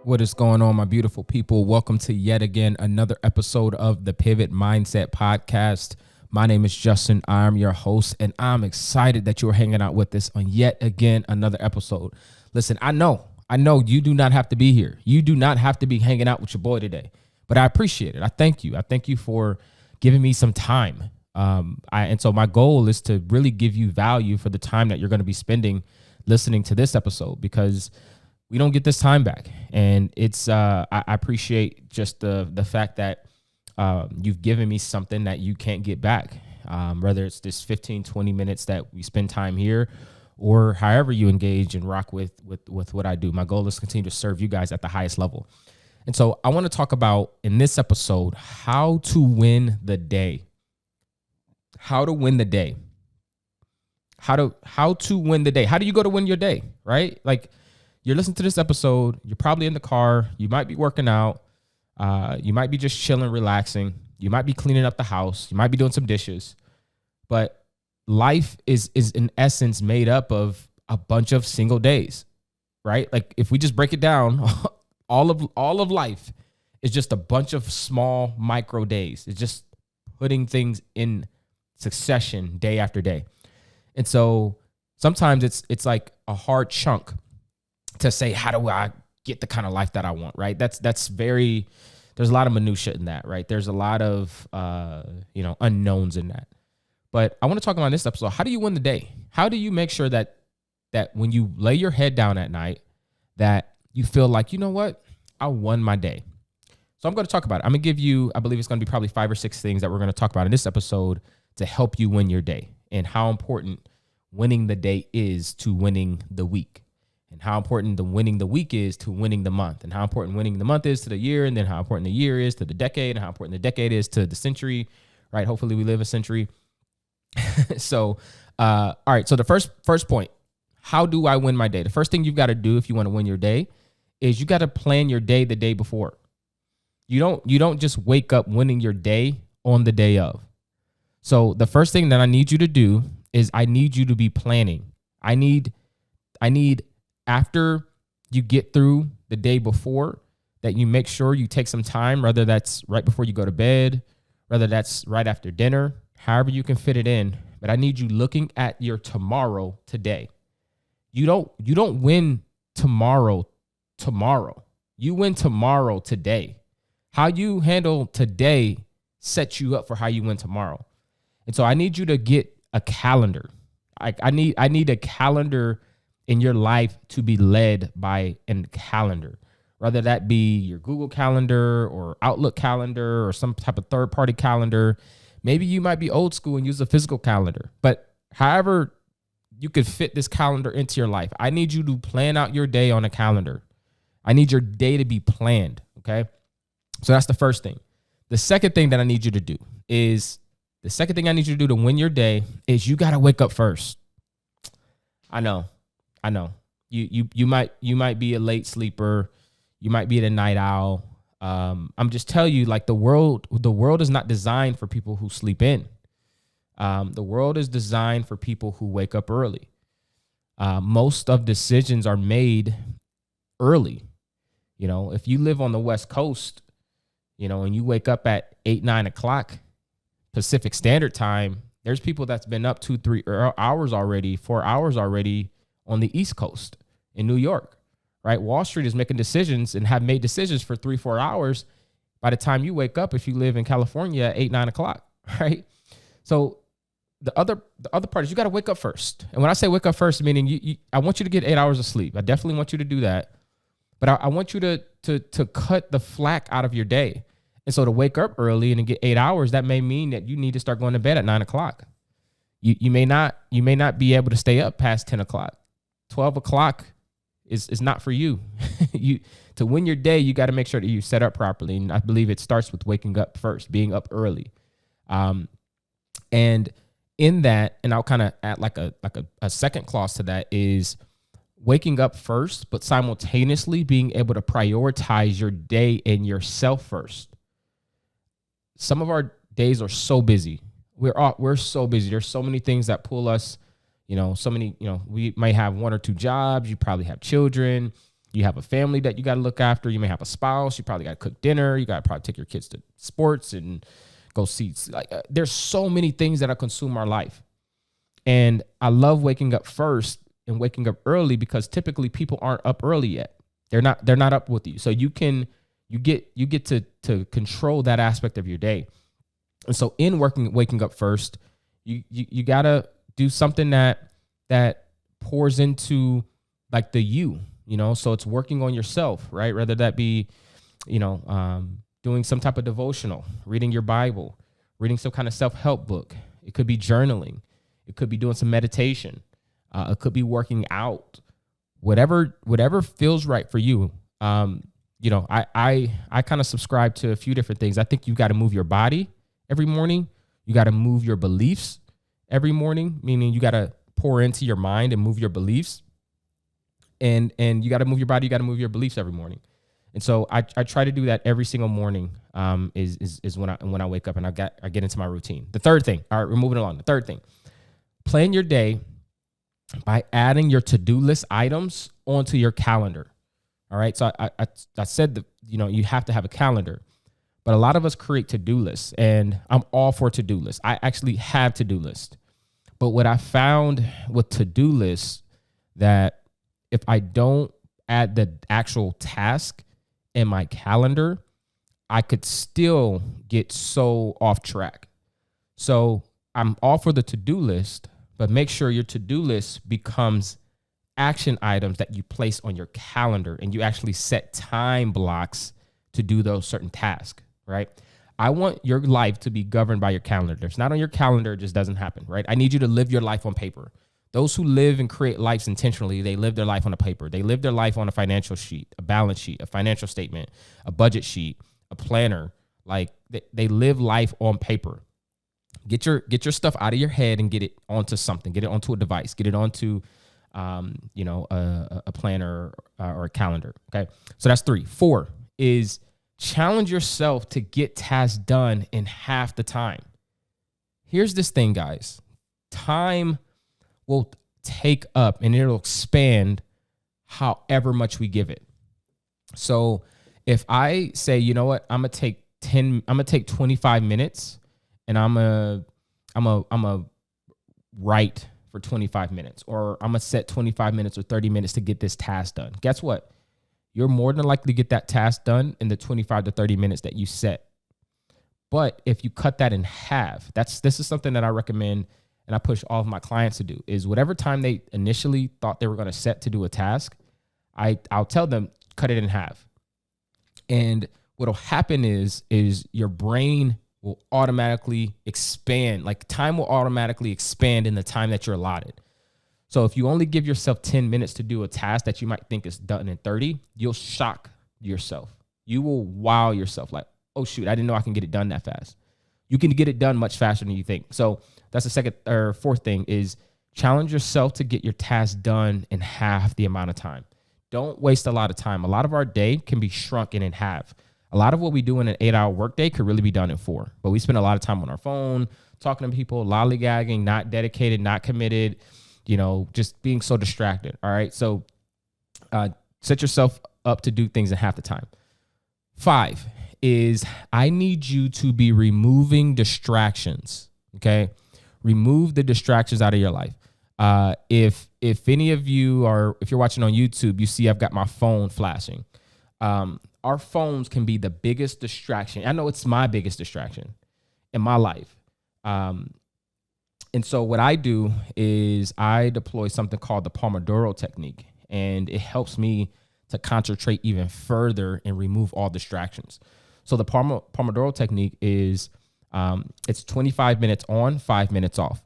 What is going on, my beautiful people? Welcome to yet again another episode of the Pivot Mindset Podcast. My name is Justin. I'm your host, and I'm excited that you're hanging out with us on yet again another episode. Listen, I know you do not have to be here. You do not have to be hanging out with your boy today, but I appreciate it. I thank you. I thank you for giving me some time. And so my goal is to really give you value for the time that you're going to be spending listening to this episode, because we don't get this time back. And it's I appreciate just the fact that you've given me something that you can't get back, whether it's this 15, 20 minutes that we spend time here, or however you engage and rock with what I do. My goal is to continue to serve you guys at the highest level. And so I want to talk about in this episode how to win the day. How to win the day. How to win the day. How do you go to win your day, right? Like, you're listening to this episode, you're probably in the car, you might be working out, you might be just chilling, relaxing, you might be cleaning up the house, you might be doing some dishes, but life is in essence made up of a bunch of single days, right? Like, if we just break it down, all of life is just a bunch of small micro days. It's just putting things in succession day after day. And so sometimes it's like a hard chunk to say, how do I get the kind of life that I want, right? There's a lot of minutia in that, right? There's a lot of, unknowns in that. But I want to talk about in this episode, how do you win the day? How do you make sure that when you lay your head down at night, that you feel like, you know what, I won my day? So I'm going to talk about it. I'm going to give you, I believe it's going to be probably 5 or 6 things that we're going to talk about in this episode to help you win your day, and how important winning the day is to winning the week, and how important the winning the week is to winning the month, and how important winning the month is to the year, and then how important the year is to the decade, and how important the decade is to the century, right? Hopefully we live a century. So, all right. So the first point, how do I win my day? The first thing you've got to do if you want to win your day is you got to plan your day the day before. You don't just wake up winning your day on the day of. So the first thing that I need you to do is I need you to be planning. I need after you get through the day before, that you make sure you take some time, whether that's right before you go to bed, whether that's right after dinner, however you can fit it in. But I need you looking at your tomorrow today. You don't win tomorrow. You win tomorrow today. How you handle today sets you up for how you win tomorrow. And so I need you to get a calendar. I need a calendar in your life to be led by a calendar, whether that be your Google Calendar or Outlook calendar or some type of third-party calendar. Maybe you might be old school and use a physical calendar, but however you could fit this calendar into your life, I need you to plan out your day on a calendar. I need your day to be planned, okay? So that's the first thing. The second thing I need you to do to win your day is you got to wake up first. I know. You might be a late sleeper. You might be a night owl. I'm just telling you, like, the world is not designed for people who sleep in. The world is designed for people who wake up early. Most of decisions are made early. You know, if you live on the West Coast, and you wake up at 8, 9 o'clock Pacific Standard Time, there's people that's been up 2, 3 hours already, 4 hours already on the East Coast in New York, right? Wall Street is making decisions and have made decisions for 3, 4 hours by the time you wake up, if you live in California, at 8, 9 o'clock, right? So the other part is you got to wake up first. And when I say wake up first, meaning I want you to get 8 hours of sleep. I definitely want you to do that. But I want you to cut the flack out of your day. And so to wake up early and to get 8 hours, that may mean that you need to start going to bed at 9 o'clock. You may not be able to stay up past 10 o'clock. 12 o'clock is not for you. To win your day, you got to make sure that you set up properly. And I believe it starts with waking up first, being up early. And in that, and I'll kind of add like a second clause to that, is waking up first, but simultaneously being able to prioritize your day and yourself first. Some of our days are so busy. We're so busy. There's so many things that pull us, we might have 1 or 2 jobs. You probably have children. You have a family that you got to look after. You may have a spouse. You probably got to cook dinner. You got to probably take your kids to sports and go see. There's so many things that consume our life. And I love waking up first and waking up early because typically people aren't up early yet. They're not up with you. So you get to control that aspect of your day. And so in waking up first, you got to do something that pours into like the so it's working on yourself, right? Whether that be, doing some type of devotional, reading your Bible, reading some kind of self-help book. It could be journaling. It could be doing some meditation. It could be working out, whatever feels right for you. I kind of subscribe to a few different things. I think you got to move your body every morning. You got to move your beliefs every morning, meaning you got to pour into your mind and move your beliefs. And you got to move your body. You got to move your beliefs every morning. And so I try to do that every single morning. Is when I wake up and I get into my routine. The third thing. All right, we're moving along. The third thing. Plan your day by adding your to-do list items onto your calendar. All right. So I said that, you have to have a calendar, but a lot of us create to-do lists, and I'm all for to-do lists. I actually have to-do lists. But what I found with to-do lists, that if I don't add the actual task in my calendar, I could still get so off track. So I'm all for the to-do list, but make sure your to-do list becomes action items that you place on your calendar, and you actually set time blocks to do those certain tasks, right? I want your life to be governed by your calendar. It's not on your calendar, it just doesn't happen, right? I need you to live your life on paper. Those who live and create lives intentionally, they live their life on a paper. They live their life on a financial sheet, a balance sheet, a financial statement, a budget sheet, a planner. Like they live life on paper. Get your stuff out of your head and get it onto something. Get it onto a device. Get it onto, a planner or a calendar. Okay, so that's 3. 4 is challenge yourself to get tasks done in half the time. Here's this thing, guys. Time will take up and it'll expand however much we give it. So if I say, you know what, I'm gonna take 25 minutes and I'm gonna write for 25 minutes, or I'm gonna set 25 minutes or 30 minutes to get this task done. Guess what? You're more than likely to get that task done in the 25 to 30 minutes that you set. But if you cut that in half, this is something that I recommend and I push all of my clients to do, is whatever time they initially thought they were going to set to do a task, I'll tell them, cut it in half. And what'll happen is your brain will automatically expand, like time will automatically expand in the time that you're allotted. So if you only give yourself 10 minutes to do a task that you might think is done in 30, you'll shock yourself. You will wow yourself like, oh shoot, I didn't know I can get it done that fast. You can get it done much faster than you think. So that's the second or fourth thing, is challenge yourself to get your task done in half the amount of time. Don't waste a lot of time. A lot of our day can be shrunken in half. A lot of what we do in an 8-hour workday could really be done in 4. But we spend a lot of time on our phone, talking to people, lollygagging, not dedicated, not committed, just being so distracted. All right. So set yourself up to do things in half the time. 5 is I need you to be removing distractions. Okay. Remove the distractions out of your life. If any of you are, if you're watching on YouTube, you see I've got my phone flashing. Our phones can be the biggest distraction. I know it's my biggest distraction in my life. And so what I do is I deploy something called the Pomodoro Technique, and it helps me to concentrate even further and remove all distractions. So the Pomodoro Technique is it's 25 minutes on, 5 minutes off.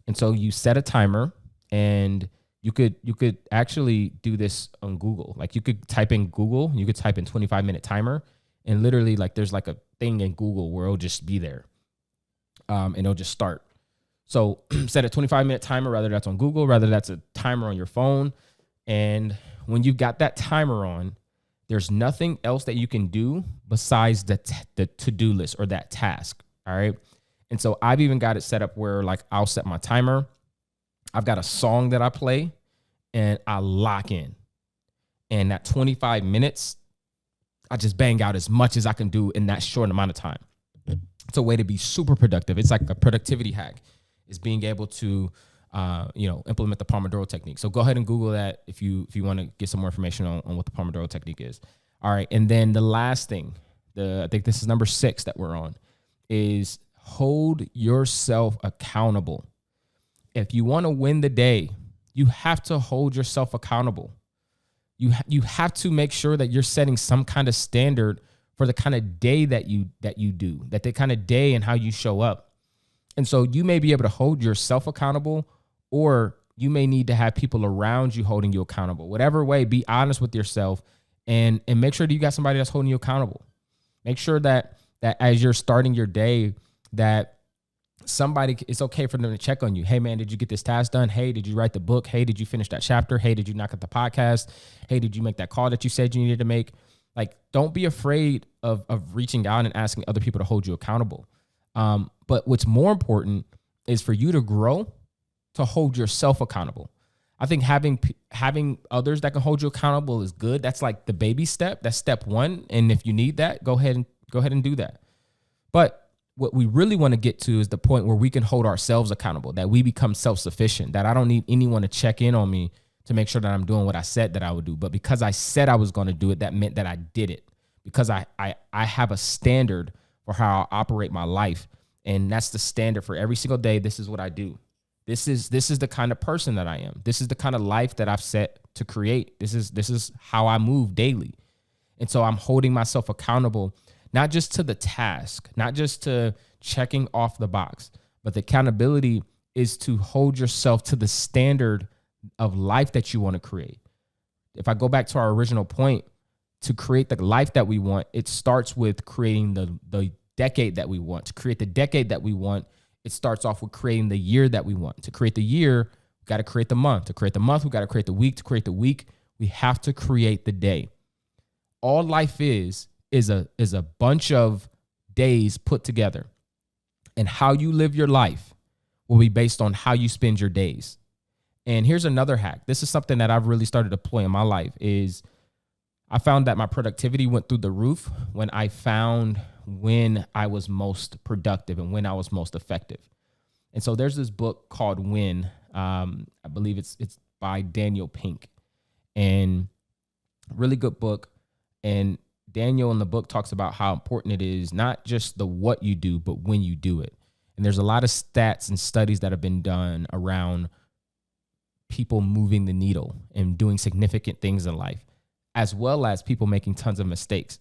And so you set a timer, and you could actually do this on Google. Like you could type in Google, you could type in 25-minute timer, and literally like there's like a thing in Google where it'll just be there, and it'll just start. So set a 25-minute timer, whether that's on Google, whether that's a timer on your phone. And when you've got that timer on, there's nothing else that you can do besides the to-do list or that task. All right. And so I've even got it set up where like I'll set my timer. I've got a song that I play and I lock in. And that 25 minutes, I just bang out as much as I can do in that short amount of time. It's a way to be super productive. It's like a productivity hack, is being able to, implement the Pomodoro Technique. So go ahead and Google that if you want to get some more information on what the Pomodoro Technique is. All right. And then the last thing, I think this is number 6 that we're on, is hold yourself accountable. If you want to win the day, you have to hold yourself accountable. You have to make sure that you're setting some kind of standard for the kind of day that you do, that the kind of day and how you show up. And so you may be able to hold yourself accountable, or you may need to have people around you holding you accountable. Whatever way, be honest with yourself and make sure that you got somebody that's holding you accountable. Make sure that as you're starting your day, that somebody, it's okay for them to check on you. Hey man, did you get this task done? Hey, did you write the book? Hey, did you finish that chapter? Hey, did you knock out the podcast? Hey, did you make that call that you said you needed to make? Like, don't be afraid of reaching out and asking other people to hold you accountable. But what's more important is for you to grow, to hold yourself accountable. I think having others that can hold you accountable is good. That's like the baby step. That's step 1. And if you need that, go ahead and do that. But what we really want to get to is the point where we can hold ourselves accountable, that we become self-sufficient, that I don't need anyone to check in on me to make sure that I'm doing what I said that I would do. But because I said I was going to do it, that meant that I did it, because I have a standard for how I operate my life. And that's the standard for every single day. This is what I do. This is the kind of person that I am. This is the kind of life that I've set to create. This is how I move daily. And so I'm holding myself accountable, not just to the task, not just to checking off the box, but the accountability is to hold yourself to the standard of life that you want to create. If I go back to our original point, to create the life that we want, it starts with creating the decade that we want. To create the decade that we want, it starts off with creating the year that we want. To create the year, we got to create the month. To create the month, we got to create the week. To create the week, we have to create the day. All life is a bunch of days put together. And how you live your life will be based on how you spend your days. And here's another hack. This is something that I've really started to deploy in my life, is I found that my productivity went through the roof when I found when I was most productive and when I was most effective. And so there's this book called When, I believe it's by Daniel Pink, and really good book. And Daniel in the book talks about how important it is, not just the what you do, but when you do it. And there's a lot of stats and studies that have been done around people moving the needle and doing significant things in life, as well as people making tons of mistakes.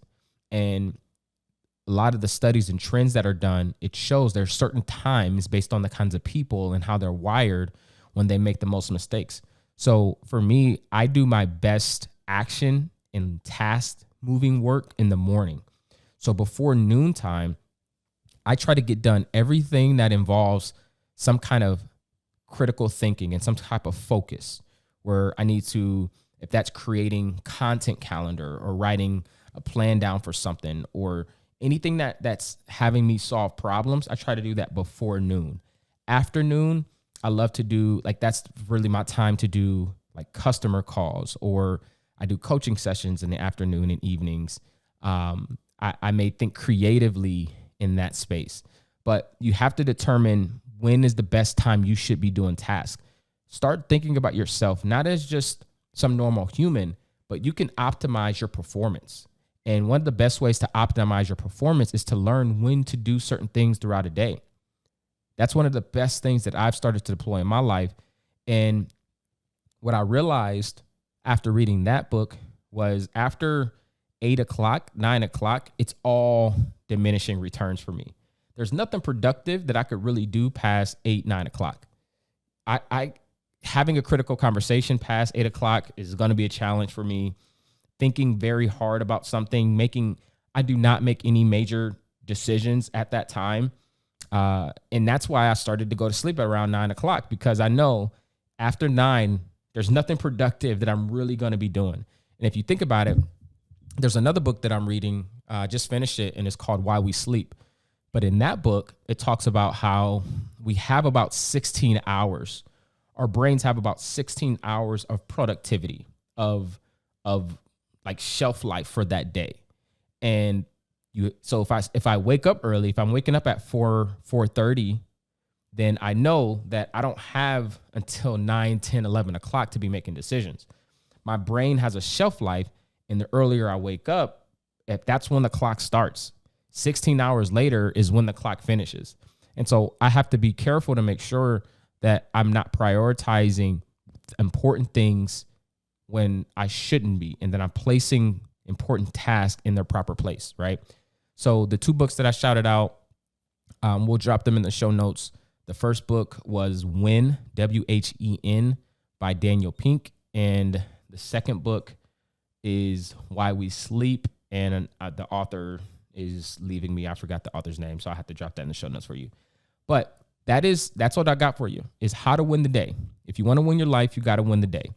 And a lot of the studies and trends that are done, it shows there's certain times based on the kinds of people and how they're wired when they make the most mistakes. So for me, I do my best action and task moving work in the morning. So before noontime, I try to get done everything that involves some kind of critical thinking and some type of focus, where I need to, if that's creating content calendar or writing a plan down for something, or anything that's having me solve problems, I try to do that before noon. Afternoon, I love to do, like, that's really my time to do like customer calls, or I do coaching sessions in the afternoon and evenings. I may think creatively in that space, but you have to determine when is the best time you should be doing tasks. Start thinking about yourself, not as just some normal human, but you can optimize your performance. And one of the best ways to optimize your performance is to learn when to do certain things throughout a day. That's one of the best things that I've started to deploy in my life. And what I realized after reading that book was after 8 o'clock, 9 o'clock, it's all diminishing returns for me. There's nothing productive that I could really do past 8, 9 o'clock. I having a critical conversation past 8 o'clock is going to be a challenge for me. Thinking very hard about something, I do not make any major decisions at that time. And that's why I started to go to sleep at around 9 o'clock, because I know after 9, there's nothing productive that I'm really going to be doing. And if you think about it, there's another book that I'm reading, just finished it, and it's called Why We Sleep. But in that book, it talks about how we have about 16 hours. Our brains have about 16 hours of productivity, of of like shelf life for that day. And so if I wake up early, if I'm waking up at 4:30, then I know that I don't have until 9, 10, 11 o'clock to be making decisions. My brain has a shelf life, and the earlier I wake up, if that's when the clock starts. 16 hours later is when the clock finishes. And so I have to be careful to make sure that I'm not prioritizing important things when I shouldn't be, and then I'm placing important tasks in their proper place, right? So the 2 books that I shouted out, we'll drop them in the show notes. The first book was When, W-H-E-N, by Daniel Pink. And the second book is Why We Sleep. And the author is leaving me. I forgot the author's name, so I have to drop that in the show notes for you. But that's what I got for you, is how to win the day. If you want to win your life, you got to win the day.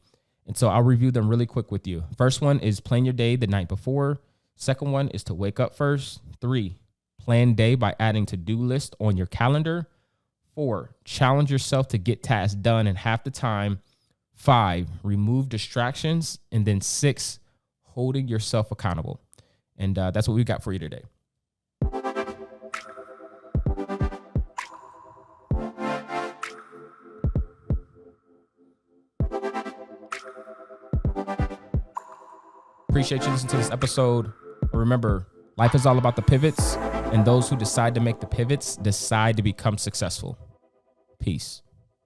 And so I'll review them really quick with you. First one is plan your day the night before. Second one is to wake up first. 3, plan day by adding to-do list on your calendar. 4, challenge yourself to get tasks done in half the time. 5, remove distractions. And then 6, holding yourself accountable. And that's what we got for you today. Appreciate you listening to this episode. Remember, life is all about the pivots, and those who decide to make the pivots decide to become successful. Peace.